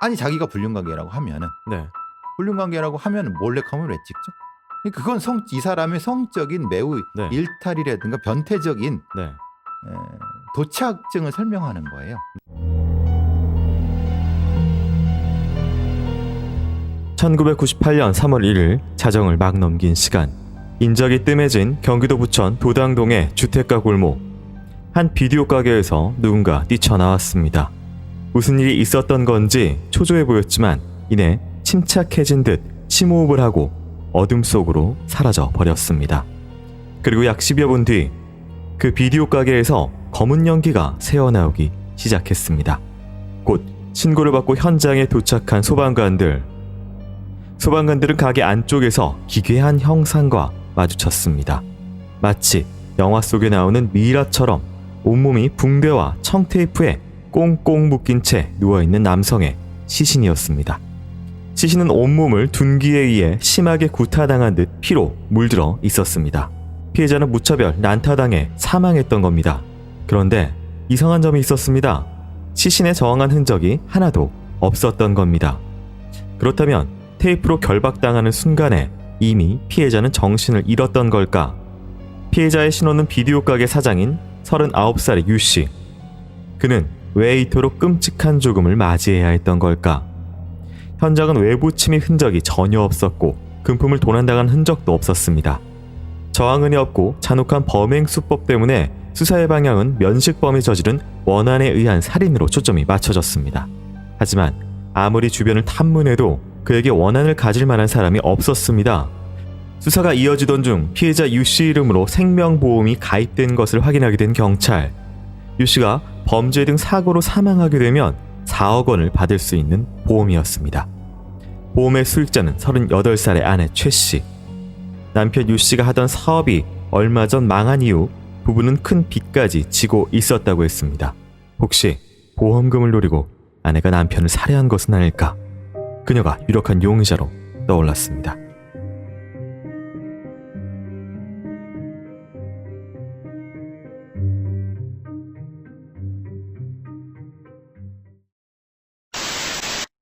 아니 자기가 불륜관계라고 하면은 네. 불륜관계라고 하면 몰래카메라를 왜 찍죠? 그건 이 사람의 성적인 매우 네. 일탈이라든가 변태적인 네. 도착증을 설명하는 거예요. 1998년 3월 1일 자정을 막 넘긴 시간, 인적이 뜸해진 경기도 부천 도당동의 주택가 골목. 한 비디오 가게에서 누군가 뛰쳐나왔습니다. 무슨 일이 있었던 건지 초조해 보였지만 이내 침착해진 듯 심호흡을 하고 어둠 속으로 사라져 버렸습니다. 그리고 약 10여 분 뒤 그 비디오 가게에서 검은 연기가 새어나오기 시작했습니다. 곧 신고를 받고 현장에 도착한 소방관들은 가게 안쪽에서 기괴한 형상과 마주쳤습니다. 마치 영화 속에 나오는 미이라처럼 온몸이 붕대와 청테이프에 꽁꽁 묶인 채 누워있는 남성의 시신이었습니다. 시신은 온몸을 둔기에 의해 심하게 구타당한 듯 피로 물들어 있었습니다. 피해자는 무차별 난타당해 사망했던 겁니다. 그런데 이상한 점이 있었습니다. 시신에 저항한 흔적이 하나도 없었던 겁니다. 그렇다면 테이프로 결박당하는 순간에 이미 피해자는 정신을 잃었던 걸까? 피해자의 신원은 비디오 가게 사장인 39살의 유씨. 그는 왜 이토록 끔찍한 죽음을 맞이해야 했던 걸까? 현장은 외부 침입 흔적이 전혀 없었고 금품을 도난당한 흔적도 없었습니다. 저항은이 없고 잔혹한 범행 수법 때문에 수사의 방향은 면식범이 저지른 원한에 의한 살인으로 초점이 맞춰졌습니다. 하지만 아무리 주변을 탐문해도 그에게 원한을 가질 만한 사람이 없었습니다. 수사가 이어지던 중 피해자 유씨 이름으로 생명보험이 가입된 것을 확인하게 된 경찰. 유씨가 범죄 등 사고로 사망하게 되면 4억 원을 받을 수 있는 보험이었습니다. 보험의 수익자는 38살의 아내 최씨. 남편 유씨가 하던 사업이 얼마 전 망한 이후 부부는 큰 빚까지 지고 있었다고 했습니다. 혹시 보험금을 노리고 아내가 남편을 살해한 것은 아닐까? 그녀가 유력한 용의자로 떠올랐습니다.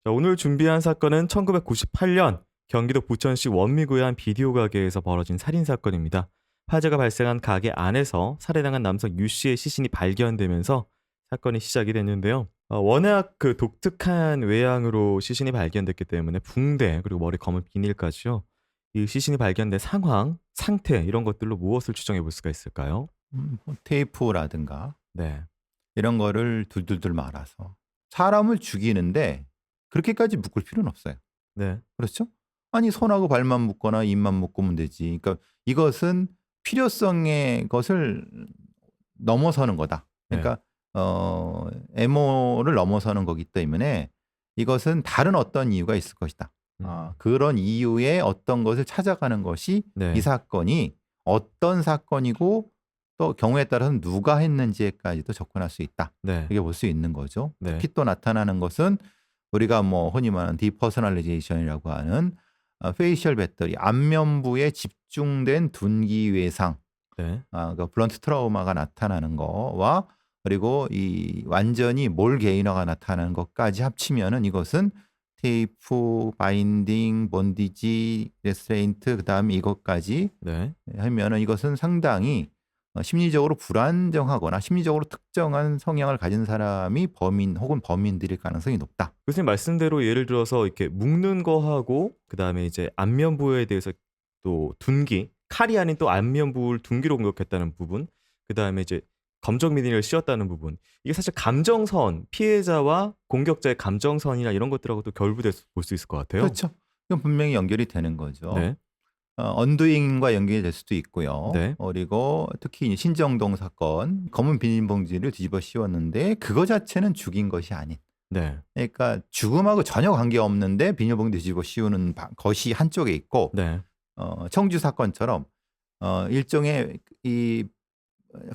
오늘 준비한 사건은 1998년 경기도 부천시 원미구의 한 비디오 가게에서 벌어진 살인사건입니다. 화재가 발생한 가게 안에서 살해당한 남성 유씨의 시신이 발견되면서 사건이 시작이 됐는데요. 워낙 그 독특한 외양으로 시신이 발견됐기 때문에 붕대 그리고 머리 검은 비닐까지요. 이 시신이 발견된 상황, 상태 이런 것들로 무엇을 추정해 볼 수가 있을까요? 테이프라든가 네. 이런 거를 둘둘둘 말아서 사람을 죽이는데 그렇게까지 묶을 필요는 없어요. 네. 그렇죠? 아니 손하고 발만 묶거나 입만 묶으면 되지. 그러니까 이것은 필요성의 것을 넘어서는 거다. 그러니까 애모를 넘어서는 거기 때문에 이것은 다른 어떤 이유가 있을 것이다. 그런 이유의 어떤 것을 찾아가는 것이 네. 이 사건이 어떤 사건이고 또 경우에 따라서는 누가 했는지에까지도 접근할 수 있다. 네. 이렇게 볼 수 있는 거죠. 네. 특히 또 나타나는 것은 우리가 뭐 흔히 말하는 디퍼서널리제이션이라고 하는 페이셜 배터리, 안면부에 집중된 둔기 외상, 네. 그러니까 블런트 트라우마가 나타나는 거와 그리고 이 완전히 몰 개인화가 나타나는 것까지 합치면은 이것은 테이프, 바인딩, 본디지, 레스트레인트 그다음에 이것까지 네. 하면은 이것은 상당히 심리적으로 불안정하거나 심리적으로 특정한 성향을 가진 사람이 범인 혹은 범인들일 가능성이 높다. 교수님 말씀대로 예를 들어서 이렇게 묶는 거하고 그다음에 이제 안면부에 대해서 또 둔기, 칼이 아닌 또 안면부를 둔기로 공격했다는 부분, 그다음에 이제 검정 비닐을 씌웠다는 부분. 이게 사실 감정선, 피해자와 공격자의 감정선이나 이런 것들하고도 결부돼서 볼 수 있을 것 같아요. 그렇죠. 이건 분명히 연결이 되는 거죠. 네. 언두잉과 연결이 될 수도 있고요. 네. 그리고 특히 신정동 사건 검은 비닐봉지를 뒤집어 씌웠는데 그거 자체는 죽인 것이 아닌. 네. 그러니까 죽음하고 전혀 관계없는데 비닐봉지 뒤집어 씌우는 것이 한쪽에 있고 네. 청주 사건처럼 일종의 이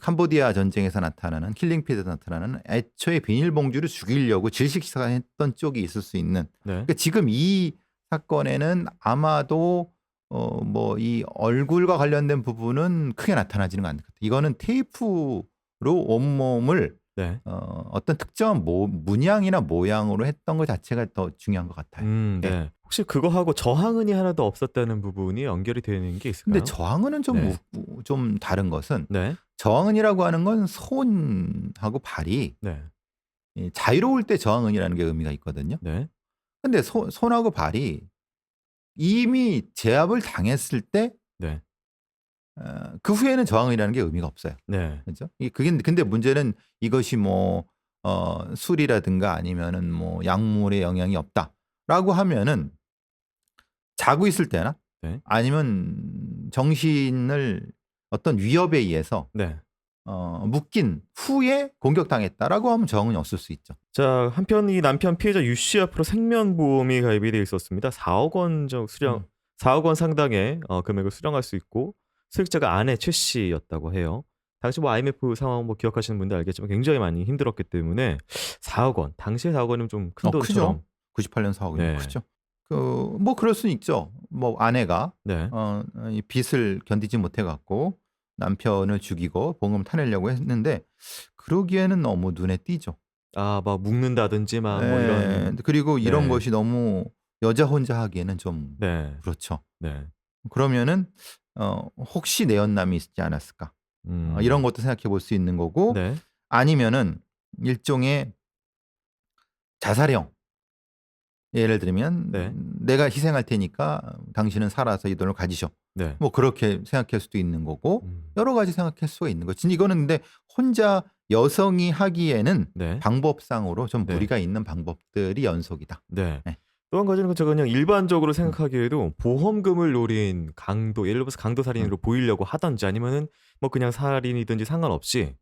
캄보디아 전쟁에서 나타나는 킬링피드에서 나타나는 애초에 비닐봉지를 죽이려고 질식사했던 쪽이 있을 수 있는. 네. 그러니까 지금 이 사건에는 아마도 뭐 이 얼굴과 관련된 부분은 크게 나타나지는 않는 것 같아요. 이거는 테이프로 온몸을 네. 어떤 특정한 문양이나 모양으로 했던 것 자체가 더 중요한 것 같아요. 네. 네. 혹시 그거하고 저항은이 하나도 없었다는 부분이 연결이 되는 게 있을까요? 근데 저항은은 좀, 네. 좀 다른 것은 네. 저항은이라고 하는 건 손하고 발이 네. 자유로울 때 저항은이라는 게 의미가 있거든요. 네. 근데 손하고 발이 이미 제압을 당했을 때 네. 그 후에는 저항이라는 게 의미가 없어요. 네. 그죠? 그게 근데 문제는 이것이 뭐 술이라든가 아니면은 뭐 약물의 영향이 없다라고 하면은 자고 있을 때나 네. 아니면 정신을 어떤 위협에 의해서 네. 묶인 후에 공격당했다라고 하면 저항이 없을 수 있죠. 자, 한편 이 남편 피해자 유 씨 앞으로 생명보험이 가입이 돼 있었습니다. 4억 원 수령, 4억 원 상당의 금액을 수령할 수 있고 수익자가 아내 최 씨였다고 해요. 당시 뭐 IMF 상황 뭐 기억하시는 분들 알겠지만 굉장히 많이 힘들었기 때문에 4억 원, 당시에 4억 원이면 좀 큰 돈처럼. 크죠. 98년 4억이면 네. 크죠. 뭐 그럴 수는 있죠. 뭐 아내가 네. 이 빚을 견디지 못해 갖고 남편을 죽이고 보험 타내려고 했는데 그러기에는 너무 눈에 띄죠. 아, 막 묶는다든지 막 뭐 이런. 그리고 이런 네. 것이 너무 여자 혼자 하기에는 좀 네. 그렇죠. 네. 그러면은 혹시 내연남이 있지 않았을까? 이런 것도 생각해 볼 수 있는 거고 네. 아니면은 일종의 자살형. 예를 들면 네. 내가 희생할 테니까 당신은 살아서 이 돈을 가지셔. 네. 뭐 그렇게 생각할 수도 있는 거고 음. 여러 가지 생각할 수가 있는 거지. 이거는 근데 혼자 여성이 하기에는 네. 방법상으로 좀 네. 무리가 있는 방법들이 연속이다. 네. 네. 또 한 가지는 제가 그냥 일반적으로 생각하기에도 보험금을 노린 강도, 예를 들어서 강도 살인으로 보이려고 하든지 아니면은 뭐 그냥 살인이든지 상관없이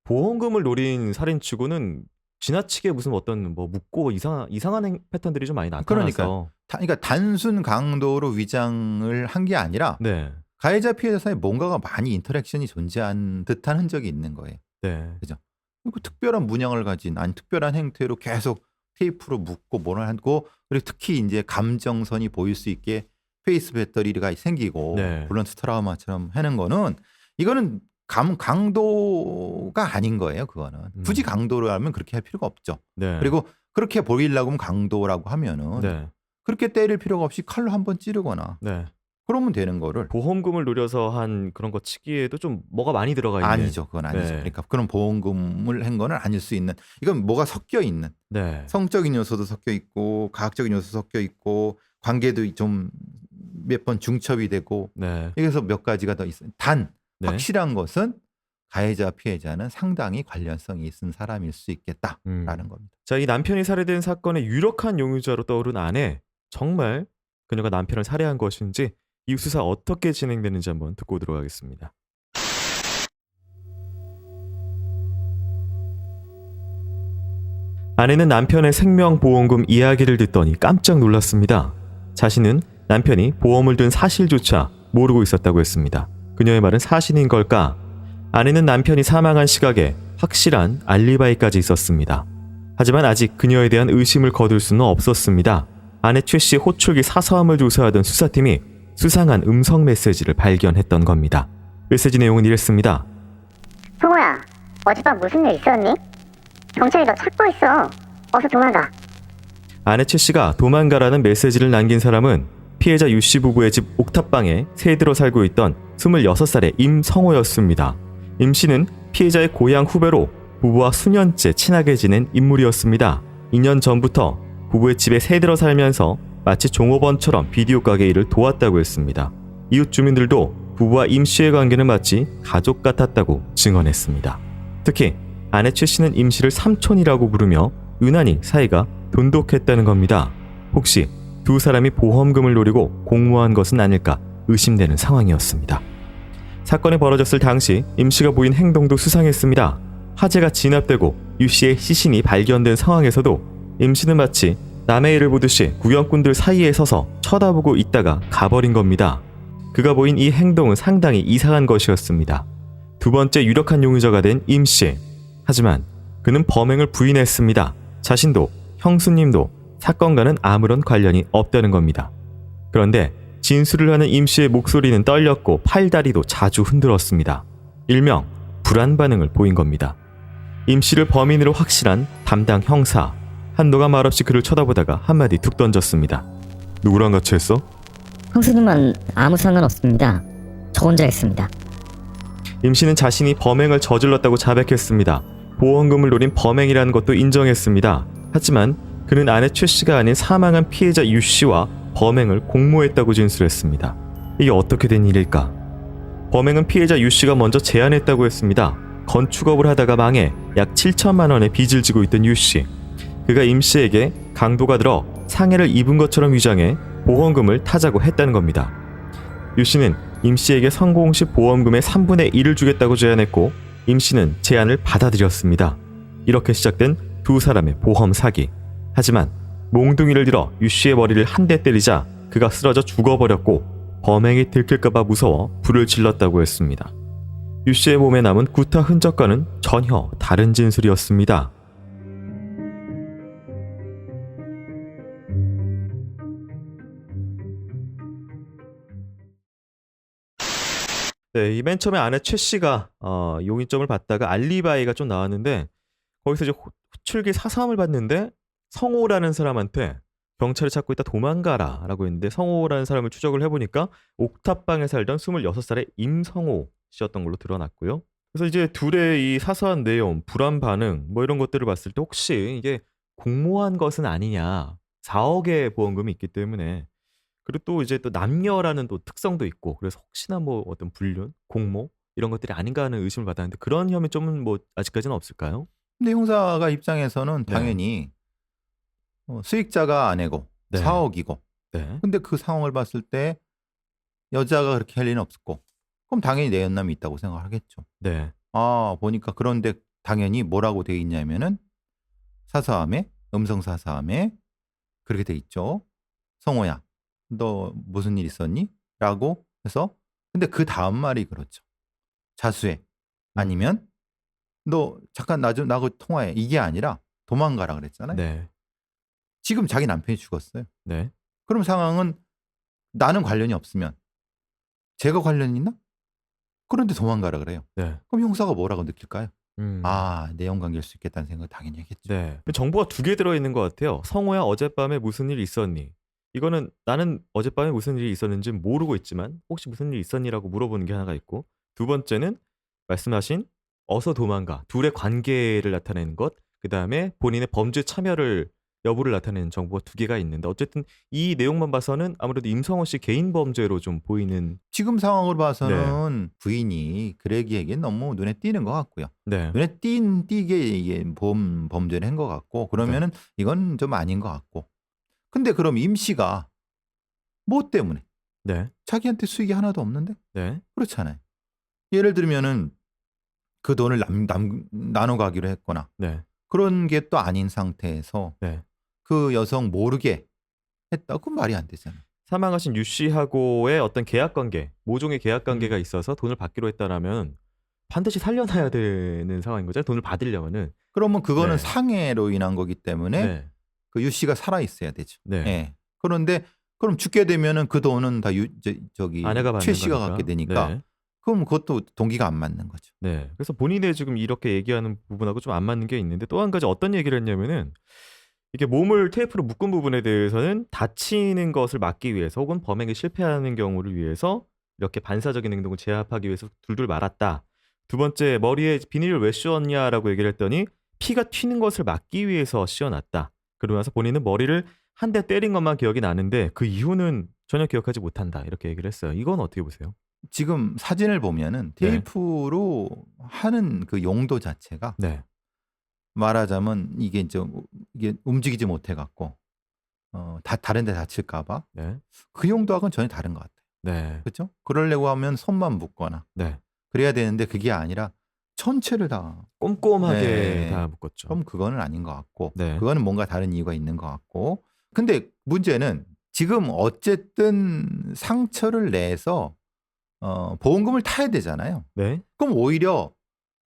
보험금을 노린 살인치고는 지나치게 무슨 어떤 뭐 묻고 이상한 패턴들이 좀 많이 나타나서. 그러니까 단순 강도로 위장을 한 게 아니라 네. 가해자 피해자 사이에 뭔가가 많이 인터랙션이 존재한 듯한 흔적이 있는 거예요. 네. 그죠? 그리고 특별한 문양을 가진 아니 특별한 행태로 계속 테이프로 묶고 뭐를 하고 그리고 특히 이제 감정선이 보일 수 있게 페이스 배터리가 생기고 네. 블런트 트라우마처럼 하는 거는 이거는 강도가 아닌 거예요. 그거는 굳이 강도로 하면 그렇게 할 필요가 없죠. 네. 그리고 그렇게 보이려고 하면 강도라고 하면은 네. 그렇게 때릴 필요가 없이 칼로 한번 찌르거나 네. 그러면 되는 거를 보험금을 노려서 한 그런 거 치기에도 좀 뭐가 많이 들어가 있는. 아니죠. 그건 아니죠. 네. 그러니까 그런 보험금을 한 거는 아닐 수 있는 이건 뭐가 섞여 있는 네. 성적인 요소도 섞여 있고 과학적인 요소도 섞여 있고 관계도 좀 몇 번 중첩이 되고 네. 여기서 몇 가지가 더 있어요. 단 네. 확실한 것은 가해자 피해자는 상당히 관련성이 있는 사람일 수 있겠다라는 겁니다. 자, 이 남편이 살해된 사건의 유력한 용의자로 떠오른 아내, 정말 그녀가 남편을 살해한 것인지 이 수사 어떻게 진행되는지 한번 듣고 오도록 하겠습니다. 아내는 남편의 생명보험금 이야기를 듣더니 깜짝 놀랐습니다. 자신은 남편이 보험을 든 사실조차 모르고 있었다고 했습니다. 그녀의 말은 사실인 걸까? 아내는 남편이 사망한 시각에 확실한 알리바이까지 있었습니다. 하지만 아직 그녀에 대한 의심을 거둘 수는 없었습니다. 아내 최 씨의 호출기 사서함을 조사하던 수사팀이 수상한 음성 메시지를 발견했던 겁니다. 메시지 내용은 이랬습니다. 성호야, 어젯밤 무슨 일 있었니? 경찰이 너 찾고 있어. 어서 도망가. 아내 최 씨가 도망가라는 메시지를 남긴 사람은 피해자 유 씨 부부의 집 옥탑방에 새들어 살고 있던 26살의 임성호였습니다. 임 씨는 피해자의 고향 후배로 부부와 수년째 친하게 지낸 인물이었습니다. 2년 전부터 부부의 집에 새들어 살면서 마치 종업원처럼 비디오 가게 일을 도왔다고 했습니다. 이웃 주민들도 부부와 임 씨의 관계는 마치 가족 같았다고 증언했습니다. 특히 아내 최 씨는 임 씨를 삼촌이라고 부르며 유난히 사이가 돈독했다는 겁니다. 혹시 두 사람이 보험금을 노리고 공모한 것은 아닐까 의심되는 상황이었습니다. 사건이 벌어졌을 당시 임 씨가 보인 행동도 수상했습니다. 화재가 진압되고 유 씨의 시신이 발견된 상황에서도 임 씨는 마치 남의 일을 보듯이 구경꾼들 사이에 서서 쳐다보고 있다가 가버린 겁니다. 그가 보인 이 행동은 상당히 이상한 것이었습니다. 두 번째 유력한 용의자가 된 임 씨. 하지만 그는 범행을 부인했습니다. 자신도 형수님도 사건과는 아무런 관련이 없다는 겁니다. 그런데 진술을 하는 임 씨의 목소리는 떨렸고 팔다리도 자주 흔들었습니다. 일명 불안 반응을 보인 겁니다. 임 씨를 범인으로 확신한 담당 형사 한도가 말없이 그를 쳐다보다가 한마디 툭 던졌습니다. 누구랑 같이 했어? 형수님은 아무 상관없습니다. 저 혼자 했습니다. 임 씨는 자신이 범행을 저질렀다고 자백했습니다. 보험금을 노린 범행이라는 것도 인정했습니다. 하지만 그는 아내 최 씨가 아닌 사망한 피해자 유 씨와 범행을 공모했다고 진술했습니다. 이게 어떻게 된 일일까? 범행은 피해자 유 씨가 먼저 제안했다고 했습니다. 건축업을 하다가 망해 약 7천만 원의 빚을 지고 있던 유 씨. 그가 임 씨에게 강도가 들어 상해를 입은 것처럼 위장해 보험금을 타자고 했다는 겁니다. 유 씨는 임 씨에게 성공 시 보험금의 3분의 1을 주겠다고 제안했고 임 씨는 제안을 받아들였습니다. 이렇게 시작된 두 사람의 보험 사기. 하지만 몽둥이를 들어 유 씨의 머리를 한 대 때리자 그가 쓰러져 죽어버렸고 범행이 들킬까봐 무서워 불을 질렀다고 했습니다. 유 씨의 몸에 남은 구타 흔적과는 전혀 다른 진술이었습니다. 네, 이 맨 처음에 아내 최 씨가 용의점을 받다가 알리바이가 좀 나왔는데 거기서 이제 호출기 사삼을 받는데 성호라는 사람한테 경찰이 찾고 있다 도망가라라고 했는데 성호라는 사람을 추적을 해보니까 옥탑방에 살던 26살의 임성호 씨였던 걸로 드러났고요. 그래서 이제 둘의 이 사소한 내용, 불안 반응 뭐 이런 것들을 봤을 때 혹시 이게 공모한 것은 아니냐. 4억의 보험금이 있기 때문에 그리고 또 이제 또 남녀라는 또 특성도 있고 그래서 혹시나 뭐 어떤 불륜, 공모 이런 것들이 아닌가 하는 의심을 받았는데 그런 혐의점은 뭐 아직까지는 없을까요? 근데 형사가 입장에서는 네. 당연히 수익자가 아내고 네. 4억이고 네. 근데 그 상황을 봤을 때 여자가 그렇게 할 리는 없었고 그럼 당연히 내연남이 있다고 생각하겠죠. 네. 보니까 그런데 당연히 뭐라고 돼 있냐면은 사서함에 음성 사서함에 그렇게 돼 있죠. 성호야 너 무슨 일 있었니? 라고 해서 근데 그 다음 말이 그렇죠. 자수해. 아니면 너 잠깐 나하고 통화해. 이게 아니라 도망가라 그랬잖아요. 네. 지금 자기 남편이 죽었어요. 네. 그럼 상황은 나는 관련이 없으면 제가 관련이 있나? 그런데 도망가라 그래요. 네. 그럼 형사가 뭐라고 느낄까요? 음. 내용 관계일 수 있겠다는 생각 당연히 하겠죠. 네. 정보가 두 개 들어있는 것 같아요. 성호야 어젯밤에 무슨 일 있었니? 이거는 나는 어젯밤에 무슨 일이 있었는지 모르고 있지만 혹시 무슨 일 있었니라고 물어보는 게 하나가 있고 두 번째는 말씀하신 어서 도망가. 둘의 관계를 나타내는 것. 그 다음에 본인의 범죄 참여를 여부를 나타내는 정보가 두 개가 있는데 어쨌든 이 내용만 봐서는 아무래도 임성호 씨 개인 범죄로 좀 보이는 지금 상황으로 봐서는 부인이 그레기에게 너무 눈에 띄는 것 같고요. 네. 눈에 띄게 이게 범죄를 한 것 같고 그러면은 이건 좀 아닌 것 같고. 근데 그럼 임 씨가 뭐 때문에 네. 자기한테 수익이 하나도 없는데 네. 그렇잖아요. 예를 들면은 그 돈을 나눠 가기로 했거나 네. 그런 게 또 아닌 상태에서 네. 그 여성 모르게 했다. 그건 말이 안 되잖아요. 사망하신 유 씨하고의 어떤 계약 관계, 모종의 계약 관계가 있어서 돈을 받기로 했다라면 반드시 살려놔야 되는 상황인 거죠. 돈을 받으려면은. 그러면 그거는 네. 상해로 인한 거기 때문에 네. 그 유 씨가 살아 있어야 되죠. 네. 예. 그런데 그럼 죽게 되면은 그 돈은 다 아내가 받는 최 씨가 거니까. 갖게 되니까 네. 그럼 그것도 동기가 안 맞는 거죠. 네. 그래서 본인의 지금 이렇게 얘기하는 부분하고 좀 안 맞는 게 있는데 또 한 가지 어떤 얘기를 했냐면은 이게 몸을 테이프로 묶은 부분에 대해서는 다치는 것을 막기 위해서 혹은 범행에 실패하는 경우를 위해서 이렇게 반사적인 행동을 제압하기 위해서 둘둘 말았다. 두 번째, 머리에 비닐을 왜 씌웠냐라고 얘기를 했더니 피가 튀는 것을 막기 위해서 씌워놨다. 그러고 나서 본인은 머리를 한 대 때린 것만 기억이 나는데 그 이후는 전혀 기억하지 못한다. 이렇게 얘기를 했어요. 이건 어떻게 보세요? 지금 사진을 보면은 네. 테이프로 하는 그 용도 자체가 네. 말하자면 이게 움직이지 못해 갖고 다른 데 다칠까봐 네. 그 용도하고는 전혀 다른 것 같아요. 네. 그렇죠? 그러려고 하면 손만 묶거나 네. 그래야 되는데 그게 아니라 전체를 다 꼼꼼하게 네. 다 묶었죠. 그럼 그거는 아닌 것 같고 네. 그거는 뭔가 다른 이유가 있는 것 같고 근데 문제는 지금 어쨌든 상처를 내서 보험금을 타야 되잖아요. 네. 그럼 오히려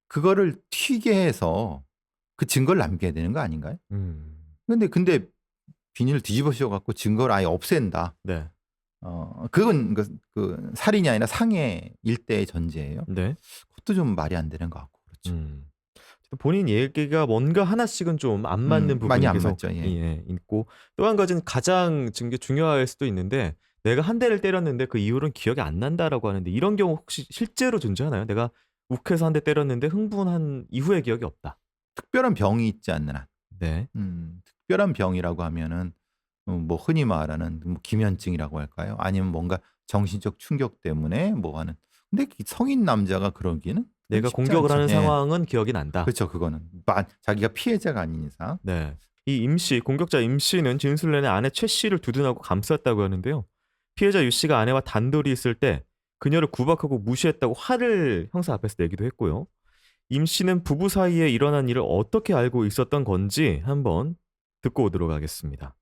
그거를 튀게 해서 그 증거를 남겨야 되는 거 아닌가요? 근데 비닐을 뒤집어 씌워 갖고 증거를 아예 없앤다. 네. 그건 그 살인이 아니라 상해 일대의 전제예요. 네. 그것도 좀 말이 안 되는 것 같고 그렇죠. 본인 얘기가 뭔가 하나씩은 좀 안 맞는 부분이 많이 안 계속 맞죠. 예. 있고 또 한 가지는 가장 중요할 수도 있는데 내가 한 대를 때렸는데 그 이후로는 기억이 안 난다라고 하는데 이런 경우 혹시 실제로 존재하나요? 내가 욱해서 한 대 때렸는데 흥분한 이후의 기억이 없다. 특별한 병이 있지 않는 한. 네. 특별한 병이라고 하면은 뭐 흔히 말하는 뭐 기면증이라고 할까요? 아니면 뭔가 정신적 충격 때문에 뭐 하는. 근데 성인 남자가 그러기는 내가 쉽지 공격을 않죠. 하는 예. 상황은 기억이 난다. 그렇죠. 그거는 자기가 피해자가 아닌 이상. 네. 이 임씨, 공격자 임씨는 진술 내내 아내 최 씨를 두둔하고 감쌌다고 하는데요. 피해자 유 씨가 아내와 단둘이 있을 때 그녀를 구박하고 무시했다고 화를 형사 앞에서 내기도 했고요. 임 씨는 부부 사이에 일어난 일을 어떻게 알고 있었던 건지 한번 듣고 오도록 하겠습니다.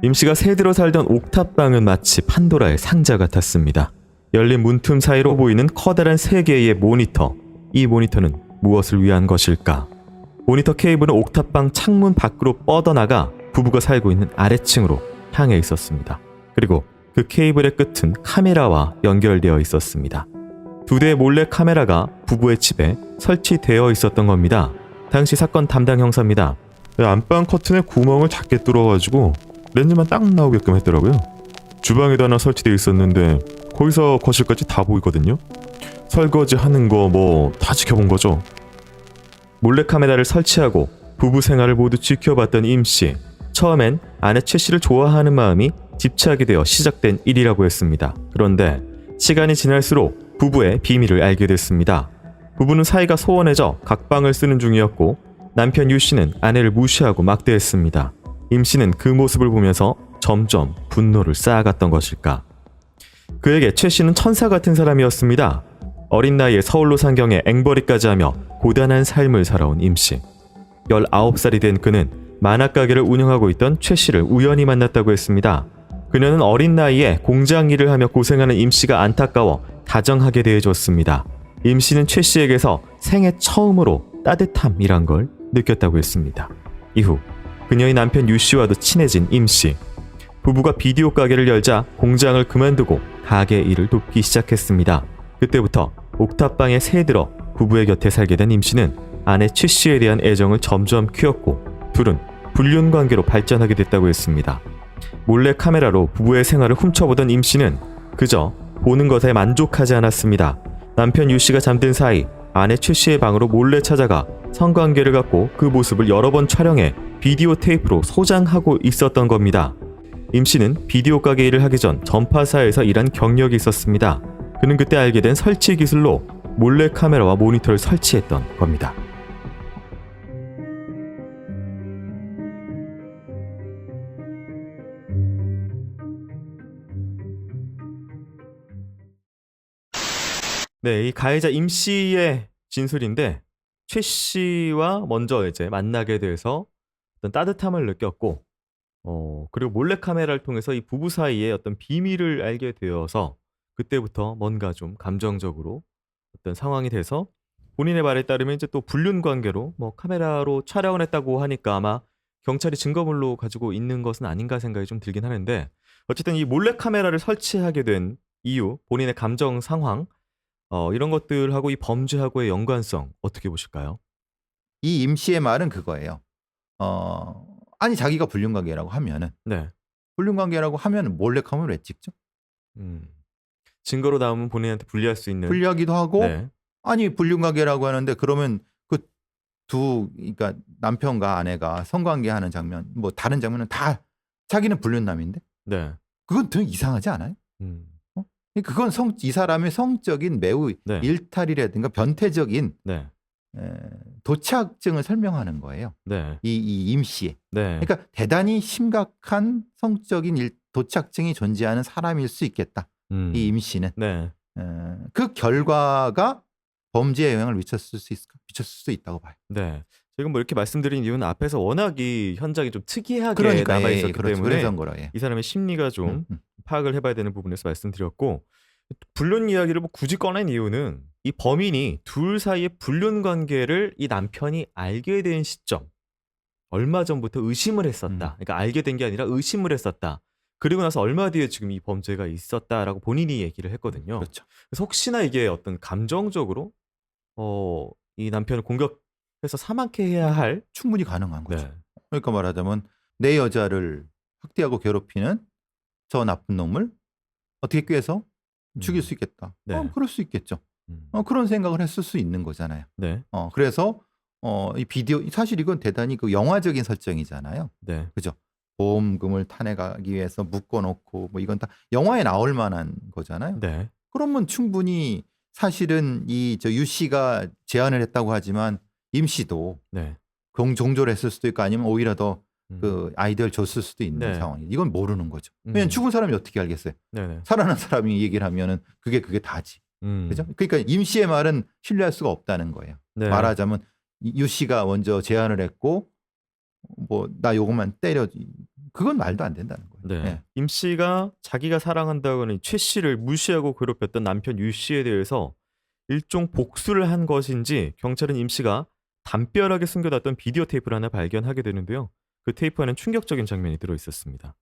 임 씨가 새들어 살던 옥탑방은 마치 판도라의 상자 같았습니다. 열린 문틈 사이로 보이는 커다란 3개의 모니터. 이 모니터는 무엇을 위한 것일까? 모니터 케이블은 옥탑방 창문 밖으로 뻗어나가 부부가 살고 있는 아래층으로 향해 있었습니다. 그리고 그 케이블의 끝은 카메라와 연결되어 있었습니다. 2대의 몰래 카메라가 부부의 집에 설치되어 있었던 겁니다. 당시 사건 담당 형사입니다. 안방 커튼에 구멍을 작게 뚫어가지고 렌즈만 딱 나오게끔 했더라고요. 주방에도 하나 설치되어 있었는데 거기서 거실까지 다 보이거든요. 설거지 하는 거 뭐 다 지켜본 거죠. 몰래카메라를 설치하고 부부 생활을 모두 지켜봤던 임씨. 처음엔 아내 최 씨를 좋아하는 마음이 집착이 되어 시작된 일이라고 했습니다. 그런데 시간이 지날수록 부부의 비밀을 알게 됐습니다. 부부는 사이가 소원해져 각방을 쓰는 중이었고 남편 유 씨는 아내를 무시하고 막대했습니다. 임 씨는 그 모습을 보면서 점점 분노를 쌓아갔던 것일까. 그에게 최 씨는 천사 같은 사람이었습니다. 어린 나이에 서울로 상경해 앵벌이까지 하며 고단한 삶을 살아온 임 씨. 19살이 된 그는 만화가게를 운영하고 있던 최 씨를 우연히 만났다고 했습니다. 그녀는 어린 나이에 공장 일을 하며 고생하는 임 씨가 안타까워 다정하게 대해줬습니다. 임 씨는 최 씨에게서 생애 처음으로 따뜻함이란 걸 느꼈다고 했습니다. 이후 그녀의 남편 유 씨와도 친해진 임 씨. 부부가 비디오 가게를 열자 공장을 그만두고 가게 일을 돕기 시작했습니다. 그때부터 옥탑방에 새들어 부부의 곁에 살게 된 임 씨는 아내 최 씨에 대한 애정을 점점 키웠고 둘은 불륜 관계로 발전하게 됐다고 했습니다. 몰래 카메라로 부부의 생활을 훔쳐보던 임 씨는 그저 보는 것에 만족하지 않았습니다. 남편 유 씨가 잠든 사이 아내 최 씨의 방으로 몰래 찾아가 성관계를 갖고 그 모습을 여러 번 촬영해 비디오 테이프로 소장하고 있었던 겁니다. 임 씨는 비디오 가게 일을 하기 전 전파사에서 일한 경력이 있었습니다. 그는 그때 알게 된 설치 기술로 몰래 카메라와 모니터를 설치했던 겁니다. 네, 이 가해자 임 씨의 진술인데 최 씨와 먼저 이제 만나게 돼서 어떤 따뜻함을 느꼈고 그리고 몰래카메라를 통해서 이 부부 사이에 어떤 비밀을 알게 되어서 그때부터 뭔가 좀 감정적으로 어떤 상황이 돼서 본인의 말에 따르면 이제 또 불륜 관계로 뭐 카메라로 촬영을 했다고 하니까 아마 경찰이 증거물로 가지고 있는 것은 아닌가 생각이 좀 들긴 하는데 어쨌든 이 몰래카메라를 설치하게 된 이유, 본인의 감정 상황 이런 것들하고 이 범죄하고의 연관성 어떻게 보실까요? 이 임 씨의 말은 그거예요. 아니 자기가 불륜관계라고 하면은 네. 불륜관계라고 하면 몰래카메라 왜 찍죠? 증거로 남으면 본인한테 불리할 수 있는. 불리하기도 하고 네. 아니 불륜관계라고 하는데 그러면 그러니까 남편과 아내가 성관계하는 장면 뭐 다른 장면은 다 자기는 불륜남인데 네. 그건 더 이상하지 않아요? 그건 이 사람의 성적인 매우 네. 일탈이라든가 변태적인 네. 도착증을 설명하는 거예요. 네. 이 임 씨의. 네. 그러니까 대단히 심각한 성적인 도착증이 존재하는 사람일 수 있겠다. 이 임 씨는. 네. 그 결과가 범죄에 영향을 미쳤을 수 있다고 봐요. 네. 지금 뭐 이렇게 말씀드린 이유는 앞에서 워낙 이 현장이 좀 특이하게 그러니까 남아 있었기 그렇죠. 때문에 그래서 그런 거예요. 이 사람의 심리가 좀 파악을 해봐야 되는 부분에서 말씀드렸고 불륜 이야기를 뭐 굳이 꺼낸 이유는 이 범인이 둘 사이의 불륜 관계를 이 남편이 알게 된 시점 얼마 전부터 의심을 했었다. 그러니까 알게 된 게 아니라 의심을 했었다. 그리고 나서 얼마 뒤에 지금 이 범죄가 있었다라고 본인이 얘기를 했거든요. 그렇죠. 그래서 혹시나 이게 어떤 감정적으로 이 남편을 공격해서 사망케 해야 할 충분히 가능한 거죠. 네. 그러니까 말하자면 내 여자를 학대하고 괴롭히는 저 나쁜 놈을 어떻게 꾀해서 죽일 수 있겠다. 네. 그럴 수 있겠죠. 음. 그런 생각을 했을 수 있는 거잖아요. 네. 그래서 이 비디오 사실 이건 대단히 그 영화적인 설정이잖아요. 네. 그죠? 보험금을 타내가기 위해서 묶어놓고 뭐 이건 다 영화에 나올 만한 거잖아요. 네. 그러면 충분히 사실은 유 씨가 제안을 했다고 하지만 임 씨도 네. 종조를 했을 수도 있고 아니면 오히려 더 음. 그 아이디어를 줬을 수도 있는 네. 상황이에요. 이건 모르는 거죠. 왜냐면 죽은 사람이 어떻게 알겠어요? 네네. 살아난 사람이 얘기를 하면은 그게 다지. 그죠? 그러니까 임 씨의 말은 신뢰할 수가 없다는 거예요. 네. 말하자면 유 씨가 먼저 제안을 했고 뭐 나 요것만 때려 그건 말도 안 된다는 거예요. 네. 임 씨가 자기가 사랑한다고는 최 씨를 무시하고 괴롭혔던 남편 유 씨에 대해서 일종 복수를 한 것인지 경찰은 임 씨가 담벼락에 숨겨놨던 비디오 테이프를 하나 발견하게 되는데요. 그 테이프 안에는 충격적인 장면이 들어 있었습니다.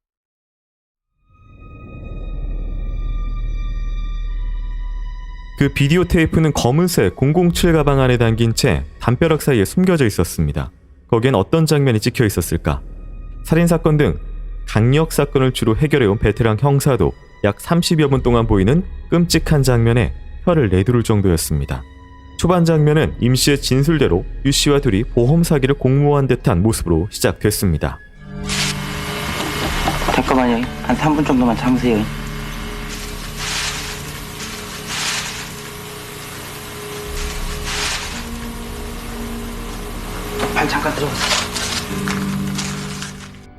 그 비디오 테이프는 검은색 007 가방 안에 담긴 채 담벼락 사이에 숨겨져 있었습니다. 거기엔 어떤 장면이 찍혀 있었을까? 살인사건 등 강력사건을 주로 해결해온 베테랑 형사도 약 30여 분 동안 보이는 끔찍한 장면에 혀를 내두를 정도였습니다. 초반 장면은 임 씨의 진술대로 유 씨와 둘이 보험 사기를 공모한 듯한 모습으로 시작됐습니다. 잠깐만요. 한 3분 정도만 참으세요. 발 잠깐 들어보세요.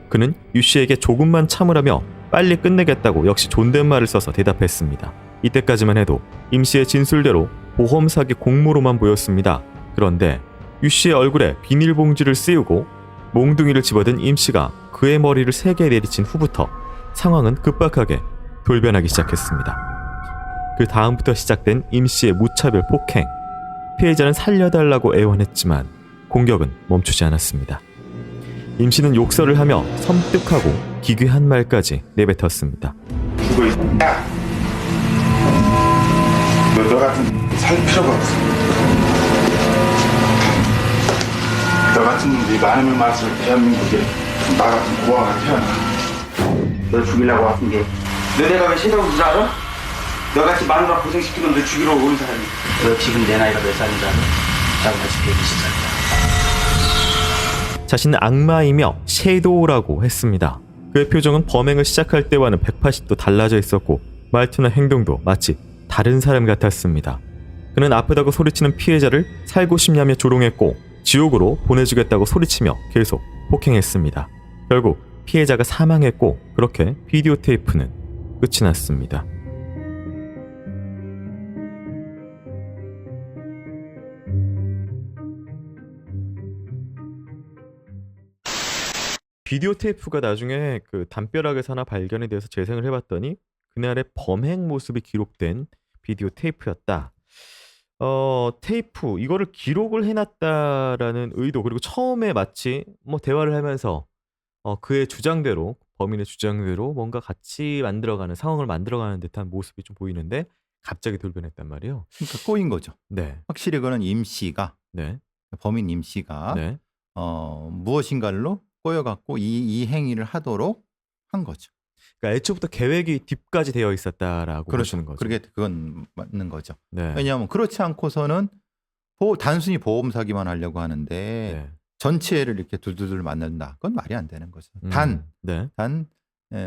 그는 유 씨에게 조금만 참으라며 빨리 끝내겠다고 역시 존댓말을 써서 대답했습니다. 이때까지만 해도 임 씨의 진술대로 보험 사기 공모로만 보였습니다. 그런데 유 씨의 얼굴에 비닐봉지를 씌우고 몽둥이를 집어든 임 씨가 그의 머리를 3개 내리친 후부터 상황은 급박하게 돌변하기 시작했습니다. 그 다음부터 시작된 임 씨의 무차별 폭행. 피해자는 살려달라고 애원했지만 공격은 멈추지 않았습니다. 임 씨는 욕설을 하며 섬뜩하고 기괴한 말까지 내뱉었습니다. 죽어 있다. 너 같은 살 필요가 없어. 너 같은 놈들이 많으면 많을수록 대한민국에 나 같은 고아가 태어나. 너 죽이려고 왔은 게 너네가 왜 세상을 줄 알아? 너같이 마누라 고생시키고 너 죽이러 온 사람이 너 지금 내 나이가 몇 살인 줄 알아? 나랑 같이 120살이야. 자신은 악마이며 섀도우라고 했습니다. 그의 표정은 범행을 시작할 때와는 180도 달라져 있었고 말투나 행동도 마치 다른 사람 같았습니다. 그는 아프다고 소리치는 피해자를 살고 싶냐며 조롱했고 지옥으로 보내주겠다고 소리치며 계속 폭행했습니다. 결국 피해자가 사망했고 그렇게 비디오 테이프는 끝이 났습니다. 비디오 테이프가 나중에 그 담벼락에서 하나 발견이 돼서 재생을 해봤더니 그날의 범행 모습이 기록된 비디오 테이프였다. 테이프 이거를 기록을 해놨다라는 의도 그리고 처음에 마치 뭐 대화를 하면서 그의 주장대로 범인의 주장대로 뭔가 같이 만들어가는 상황을 만들어가는 듯한 모습이 좀 보이는데 갑자기 돌변했단 말이에요. 그러니까 꼬인 거죠. 네, 확실히 그는 임 씨가 네, 범인 임 씨가 네, 무엇인가로 꼬여갖고 이 행위를 하도록 한 거죠. 그러니까 애초부터 계획이 딥까지 되어 있었다라고 보시는 거죠. 그건 맞는 거죠. 네, 왜냐하면 그렇지 않고서는 단순히 보험 사기만 하려고 하는데 네, 전체를 이렇게 둘둘둘 만든다. 그건 말이 안 되는 거죠. 네, 단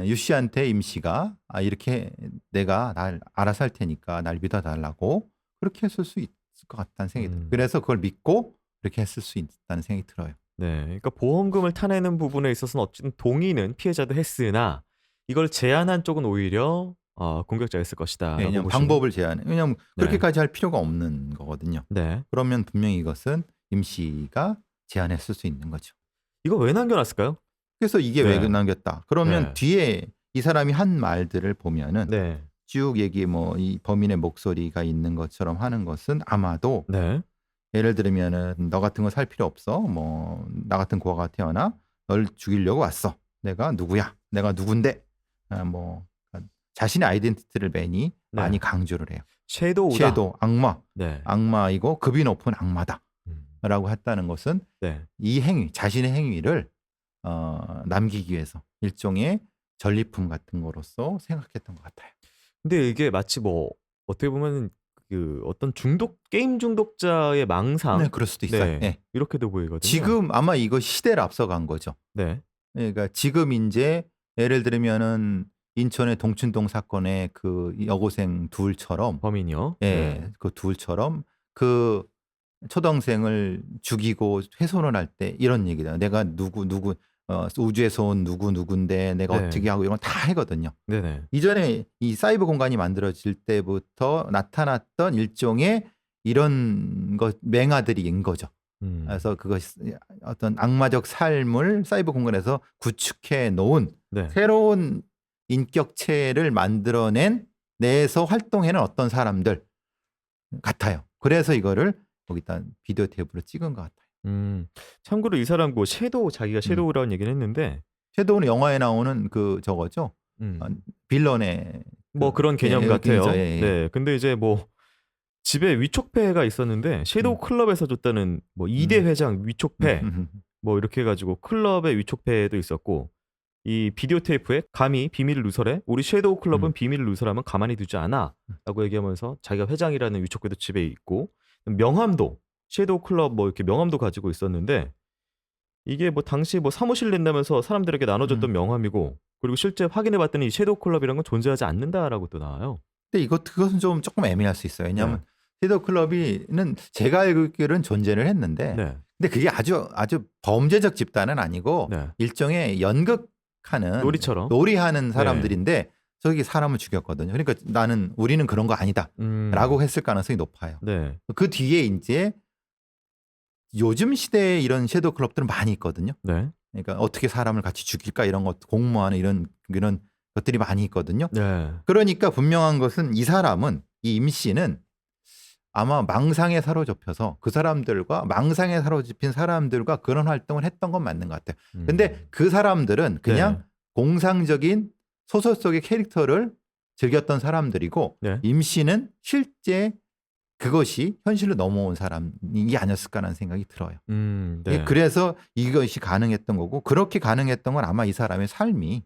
유 씨한테 임 씨가 이렇게 내가 날 알아서 할 테니까 날 믿어달라고 그렇게 했을 수 있을 것 같다는 생각이 들어요. 그래서 그걸 믿고 그렇게 했을 수 있다는 생각이 들어요. 네. 그러니까 보험금을 타내는 부분에 있어서는 어쨌든 동의는 피해자도 했으나 이걸 제안한 쪽은 오히려 공격자였을 것이다. 왜냐하면 방법을 제안해. 왜냐하면 네. 그렇게까지 할 필요가 없는 거거든요. 네. 그러면 분명히 이것은 임 씨가 제안했을 수 있는 거죠. 이거 왜 남겨놨을까요? 그래서 이게 네. 왜 남겼다. 그러면 네. 뒤에 이 사람이 한 말들을 보면은 네. 쭉 얘기 이 범인의 목소리가 있는 것처럼 하는 것은 아마도 네. 예를 들면은 너 같은 거 살 필요 없어. 뭐 나 같은 고아가 태어나 널 죽이려고 왔어. 내가 누구야? 내가 누군데? 뭐 자신의 아이덴티티를 많이 네. 많이 강조를 해요. 섀도우다. 섀도우, 악마, 네. 악마이고 급이 높은 악마다라고 음. 했다는 것은 네. 이 행위, 자신의 행위를 남기기 위해서 일종의 전리품 같은 거로서 생각했던 것 같아요. 근데 이게 마치 뭐 어떻게 보면 그 어떤 게임 중독자의 망상. 네, 그럴 수도 있어요. 네. 예. 이렇게도 보이거든요. 지금 아마 이거 시대를 앞서간 거죠. 네. 그러니까 지금 이제 예를 들면은 인천의 동춘동 사건의 그 여고생 둘처럼 범인이요. 예, 네. 그 둘처럼 그 초등생을 죽이고 훼손을 할 때 이런 얘기다. 내가 누구 우주에서 온 누군데 내가 네. 어떻게 하고 이런 거 다 하거든요. 네네. 이전에 이 사이버 공간이 만들어질 때부터 나타났던 일종의 이런 것 맹아들이인 거죠. 그래서 그것이 어떤 악마적 삶을 사이버 공간에서 구축해 놓은 네. 새로운 인격체를 만들어낸 내에서 활동해는 어떤 사람들 같아요. 그래서 이거를 거기다 비디오 테이프로 찍은 것 같아요. 참고로 이 사람 뭐 자기가 섀도우라는 얘기는 했는데 섀도우는 영화에 나오는 그 저거죠. 빌런의 뭐 그런 개념 예, 같아요. 그죠, 예, 예. 네. 근데 이제 뭐 집에 위촉패가 있었는데 섀도우 클럽에서 줬다는 뭐 2대 회장 위촉패 뭐 이렇게 해가지고 클럽의 위촉패도 있었고 이 비디오 테이프에 감히 비밀을 누설해 우리 섀도우 클럽은 비밀을 누설하면 가만히 두지 않아라고 얘기하면서 자기가 회장이라는 위촉패도 집에 있고 명함도 섀도우 클럽 뭐 이렇게 명함도 가지고 있었는데 이게 뭐 당시 뭐 사무실 낸다면서 사람들에게 나눠줬던 명함이고 그리고 실제 확인해봤더니 이 섀도우 클럽이라는 건 존재하지 않는다라고 또 나와요. 근데 그것은 좀 조금 애매할 수 있어요. 왜냐하면 섀도우 클럽이는 제가 알기로는 존재를 했는데 네. 근데 그게 아주 범죄적 집단은 아니고 네. 일종의 연극하는 놀이처럼. 놀이하는 사람들인데 저기 사람을 죽였거든요. 그러니까 우리는 그런 거 아니다라고 했을 가능성이 높아요. 네. 그 뒤에 이제 요즘 시대에 이런 섀도우 클럽들은 많이 있거든요. 네. 그러니까 어떻게 사람을 같이 죽일까 이런 것 공모하는 이런 것들이 많이 있거든요. 네. 그러니까 분명한 것은 이 임 씨는 아마 망상에 사로잡혀서 그 사람들과 망상에 사로잡힌 사람들과 그런 활동을 했던 건 맞는 것 같아요. 근데 그 사람들은 그냥 공상적인 소설 속의 캐릭터를 즐겼던 사람들이고 네. 임 씨는 실제 그것이 현실로 넘어온 사람이 아니었을까라는 생각이 들어요. 네. 그래서 이것이 가능했던 거고 그렇게 가능했던 건 아마 이 사람의 삶이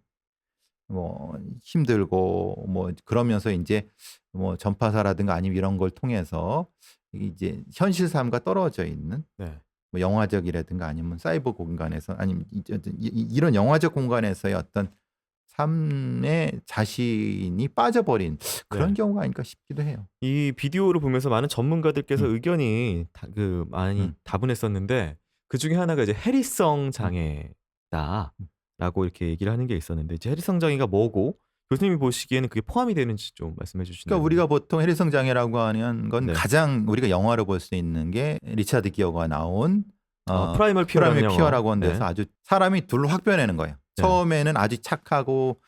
뭐 힘들고 뭐 그러면서 이제 뭐 전파사라든가 아니면 이런 걸 통해서 이제 현실 삶과 떨어져 있는 네. 뭐 영화적이라든가 아니면 사이버 공간에서 아니면 이런 영화적 공간에서의 어떤 삶에 자신이 빠져버린 그런 경우가 아닐까 싶기도 해요. 이 비디오를 보면서 많은 전문가들께서 의견이 많이 다분했었는데 그 중에 하나가 이제 해리성 장애다라고 이렇게 얘기를 하는 게 있었는데 이제 해리성 장애가 뭐고 교수님이 보시기에는 그게 포함이 되는지 좀 말씀해 주시나요? 그러니까 우리가 보통 해리성 장애라고 하는 건 가장 우리가 영화로 볼 수 있는 게 리차드 기어가 나온 프라이멀 피어라고 하는 데서 아주 사람이 둘로 확 변하는 거예요. 처음에는 아주 착하고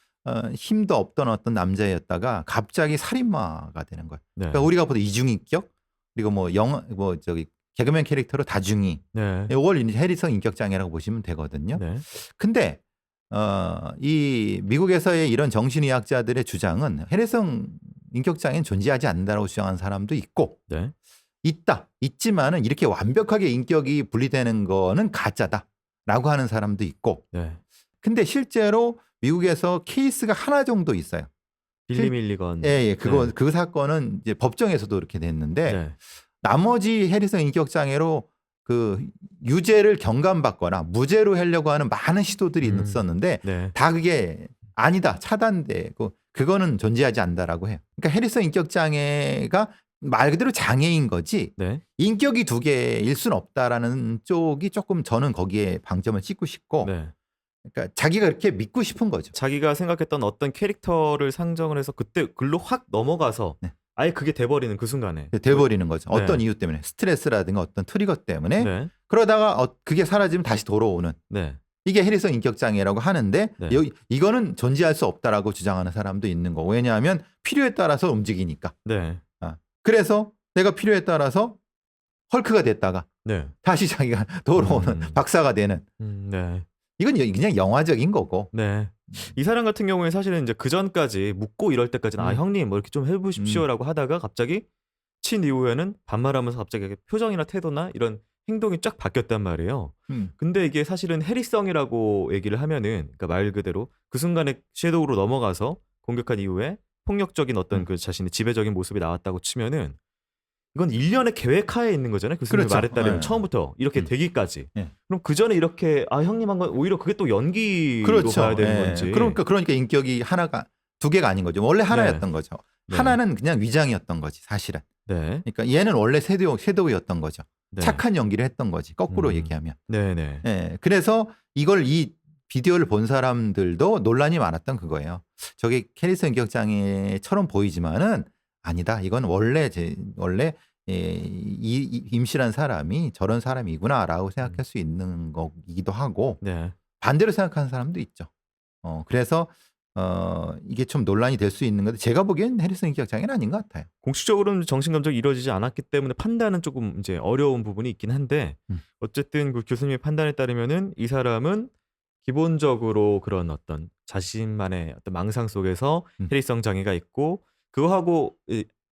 힘도 없던 어떤 남자였다가 갑자기 살인마가 되는 거예요. 그러니까 우리가 보통 이중인격 그리고 개그맨 캐릭터로 다중이 이걸 해리성 인격 장애라고 보시면 되거든요. 근데 이 미국에서의 이런 정신의학자들의 주장은 해리성 인격 장애는 존재하지 않는다고 주장하는 사람도 있고 있지만은 이렇게 완벽하게 인격이 분리되는 거는 가짜다라고 하는 사람도 있고 근데 실제로 미국에서 케이스가 하나 정도 있어요. 빌리 밀리건. 그 사건은 이제 법정에서도 이렇게 됐는데 나머지 해리성 인격 장애로 그 유죄를 경감받거나 무죄로 하려고 하는 많은 시도들이 있었는데 다 그게 아니다 차단되고 그거는 존재하지 않는다라고 해요. 그러니까 해리성 인격 장애가 말 그대로 장애인 거지 인격이 두 개일 수는 없다라는 쪽이 조금 저는 거기에 방점을 찍고 싶고 그러니까 자기가 그렇게 믿고 싶은 거죠. 자기가 생각했던 어떤 캐릭터를 상정을 해서 그때 글로 확 넘어가서 아예 그게 돼버리는 그 순간에 돼버리는 거죠. 어떤 이유 때문에 스트레스라든가 어떤 트리거 때문에 그러다가 그게 사라지면 다시 돌아오는 이게 해리성 인격 장애라고 하는데 이거는 존재할 수 없다라고 주장하는 사람도 있는 거고 왜냐하면 필요에 따라서 움직이니까 그래서 내가 필요에 따라서 헐크가 됐다가 다시 자기가 돌아오는 박사가 되는 이건 그냥 영화적인 거고 이 사람 같은 경우에 사실은 이제 그 전까지 묻고 이럴 때까지는 아 형님 뭐 이렇게 좀 해보십시오라고 하다가 갑자기 친 이후에는 반말하면서 갑자기 이렇게 표정이나 태도나 이런 행동이 쫙 바뀌었단 말이에요. 근데 이게 사실은 해리성이라고 얘기를 하면은 그러니까 말 그대로 그 순간에 섀도우로 넘어가서 공격한 이후에 폭력적인 어떤 그 자신의 지배적인 모습이 나왔다고 치면은 이건 일련의 계획하에 있는 거잖아요. 교수님의 그렇죠. 말에 따르면 네. 처음부터 이렇게 되기까지. 네. 그럼 그 전에 이렇게 아 형님 한 건 오히려 그게 또 연기로 그렇죠. 봐야 되는 예. 건지. 그러니까 인격이 하나가 두 개가 아닌 거죠. 원래 하나였던 거죠. 네. 하나는 그냥 위장이었던 거지 사실은. 네. 그러니까 얘는 원래 섀도우였던 거죠. 네. 착한 연기를 했던 거지. 거꾸로 음. 얘기하면. 네네. 예. 그래서 이걸 이 비디오를 본 사람들도 논란이 많았던 그거예요. 저게 캐릭터 인격 장애처럼 보이지만은 아니다. 이건 원래 이 임실한 사람이 저런 사람이구나라고 생각할 수 있는 거이기도 하고 네. 반대로 생각하는 사람도 있죠. 그래서 이게 좀 논란이 될 수 있는 건데 제가 보기엔 해리슨 인격 장애는 아닌 것 같아요. 공식적으로는 정신 감정이 이루어지지 않았기 때문에 판단은 조금 이제 어려운 부분이 있긴 한데 어쨌든 그 교수님의 판단에 따르면은 이 사람은 기본적으로 그런 어떤 자신만의 어떤 망상 속에서 해리성 장애가 있고 그거하고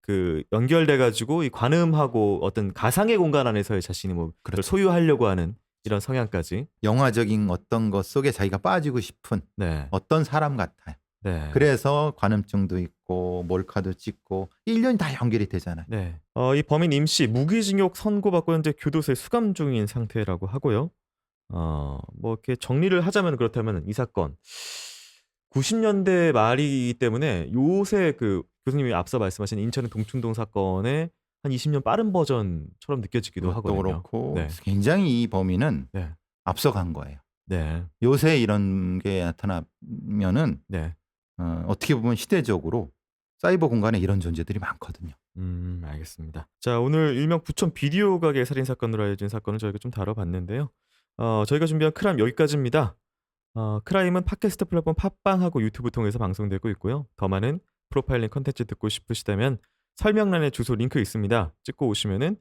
그 연결돼 가지고 이 관음하고 어떤 가상의 공간 안에서의 자신이 뭐 그걸 소유하려고 하는 이런 성향까지. 영화적인 어떤 것 속에 자기가 빠지고 싶은 네. 어떤 사람 같아요. 네. 그래서 관음증도 있고 몰카도 찍고 1년이 다 연결이 되잖아요. 네. 이 범인 임씨 무기징역 선고받고 현재 교도소에 수감 중인 상태라고 하고요. 뭐 이렇게 정리를 하자면 그렇다면 이 사건 90년대 말이기 때문에 요새 그 교수님이 앞서 말씀하신 인천의 동춘동 사건의 한 20년 빠른 버전처럼 느껴지기도 그것도 하거든요. 그렇고 네. 굉장히 이 범인은 네. 앞서간 거예요. 네. 요새 이런 게 나타나면은 네. 어떻게 보면 시대적으로 사이버 공간에 이런 존재들이 많거든요. 알겠습니다. 자, 오늘 일명 부천 비디오 가게 살인 사건으로 알려진 사건을 저희가 좀 다뤄봤는데요. 저희가 준비한 크라임 여기까지입니다. 크라임은 팟캐스트 플랫폼 팟빵하고 유튜브 통해서 방송되고 있고요. 더 많은 프로파일링 컨텐츠 듣고 싶으시다면 설명란에 주소 링크 있습니다. 찍고 오시면은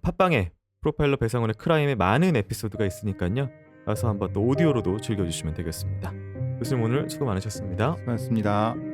팟빵에 프로파일러 배상원의 크라임의 많은 에피소드가 있으니까요. 가서 한번 또 오디오로도 즐겨주시면 되겠습니다. 교수님 오늘 수고 많으셨습니다. 수고하셨습니다.